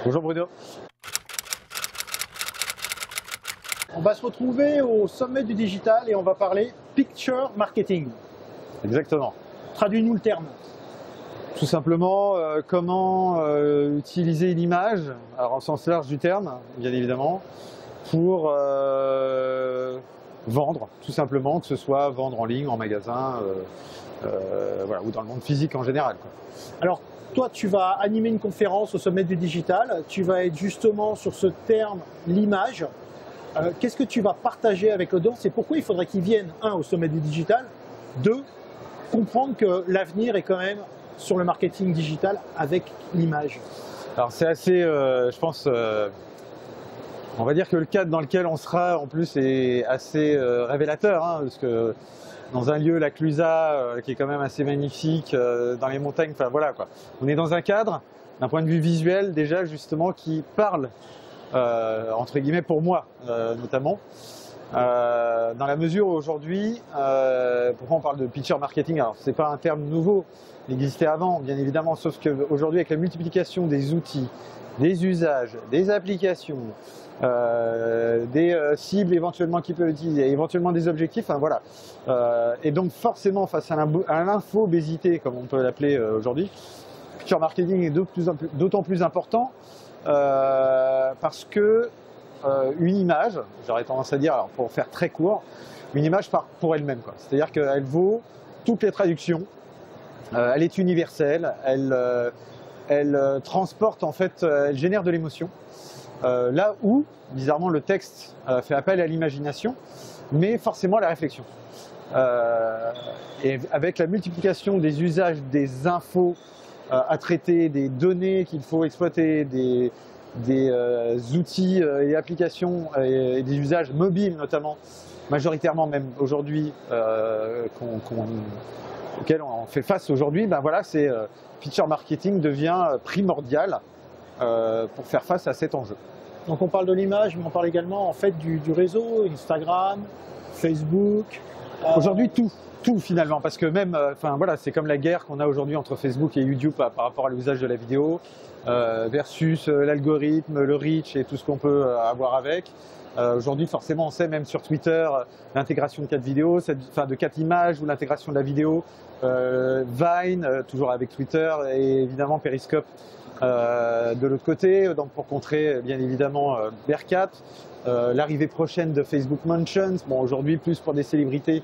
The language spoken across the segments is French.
Bonjour Bruno. On va se retrouver au sommet du digital et on va parler picture marketing. Exactement. Traduis-nous le terme. Tout simplement, comment utiliser l'image, alors en sens large du terme, bien évidemment, pour vendre, tout simplement, que ce soit vendre en ligne, en magasin, voilà, ou dans le monde physique en général, quoi. Alors, toi, tu vas animer une conférence au sommet du digital. Tu vas être justement sur ce terme, l'image. Qu'est-ce que tu vas partager avec l'audience et pourquoi il faudrait qu'ils viennent, un, au sommet du digital, deux, comprendre que l'avenir est quand même sur le marketing digital avec l'image. Alors c'est assez, je pense, on va dire que le cadre dans lequel on sera en plus est assez révélateur, hein, parce que dans un lieu, la Clusaz, qui est quand même assez magnifique, dans les montagnes, enfin voilà quoi. On est dans un cadre, d'un point de vue visuel déjà justement, qui parle, entre guillemets pour moi notamment, dans la mesure où aujourd'hui, pourquoi on parle de picture marketing? Alors c'est pas un terme nouveau, il existait avant bien évidemment, sauf qu'aujourd'hui avec la multiplication des outils, des usages, des applications, des cibles éventuellement qui peuvent utiliser, éventuellement des objectifs, enfin voilà. Et donc forcément face à l'infobésité comme on peut l'appeler aujourd'hui, picture marketing est d'autant plus important parce que une image, j'aurais tendance à dire, alors pour faire très court, une image part pour elle-même, c'est-à-dire qu'elle vaut toutes les traductions, elle est universelle, elle transporte en fait, elle génère de l'émotion. Là où, bizarrement, le texte fait appel à l'imagination, mais forcément à la réflexion. Et avec la multiplication des usages, des infos à traiter, des données qu'il faut exploiter, des outils et applications et des usages mobiles notamment, majoritairement même aujourd'hui, auxquels on fait face aujourd'hui, ben voilà, picture marketing devient primordial pour faire face à cet enjeu. Donc on parle de l'image, mais on parle également en fait du réseau, Instagram, Facebook. Aujourd'hui tout finalement, parce que même, enfin voilà, c'est comme la guerre qu'on a aujourd'hui entre Facebook et YouTube par rapport à l'usage de la vidéo, versus l'algorithme, le reach et tout ce qu'on peut avoir avec. Aujourd'hui, forcément, on sait même sur Twitter l'intégration de 4 vidéos, enfin de 4 images ou l'intégration de la vidéo, Vine, toujours avec Twitter, et évidemment Periscope de l'autre côté, donc pour contrer bien évidemment Bearcat, l'arrivée prochaine de Facebook Mentions, bon aujourd'hui plus pour des célébrités,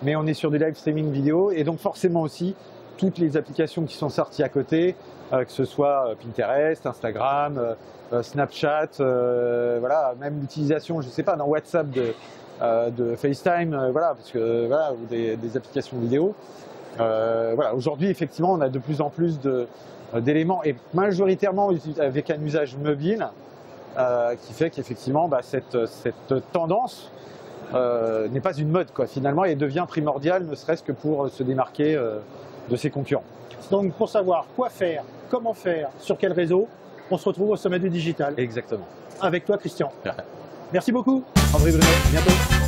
mais on est sur du live streaming vidéo, et donc forcément aussi toutes les applications qui sont sorties à côté, que ce soit Pinterest, Instagram, Snapchat, voilà, même l'utilisation, je sais pas, dans WhatsApp de FaceTime, voilà, parce que voilà, ou des applications vidéo. Voilà, aujourd'hui, effectivement, on a de plus en plus d'éléments, et majoritairement avec un usage mobile, qui fait qu'effectivement, bah, cette tendance n'est pas une mode, quoi, finalement, et devient primordiale, ne serait-ce que pour se démarquer de ses concurrents. Donc pour savoir quoi faire, comment faire, sur quel réseau, on se retrouve au sommet du digital. Exactement. Avec toi, Christian. Merci beaucoup. André Brunet, bientôt.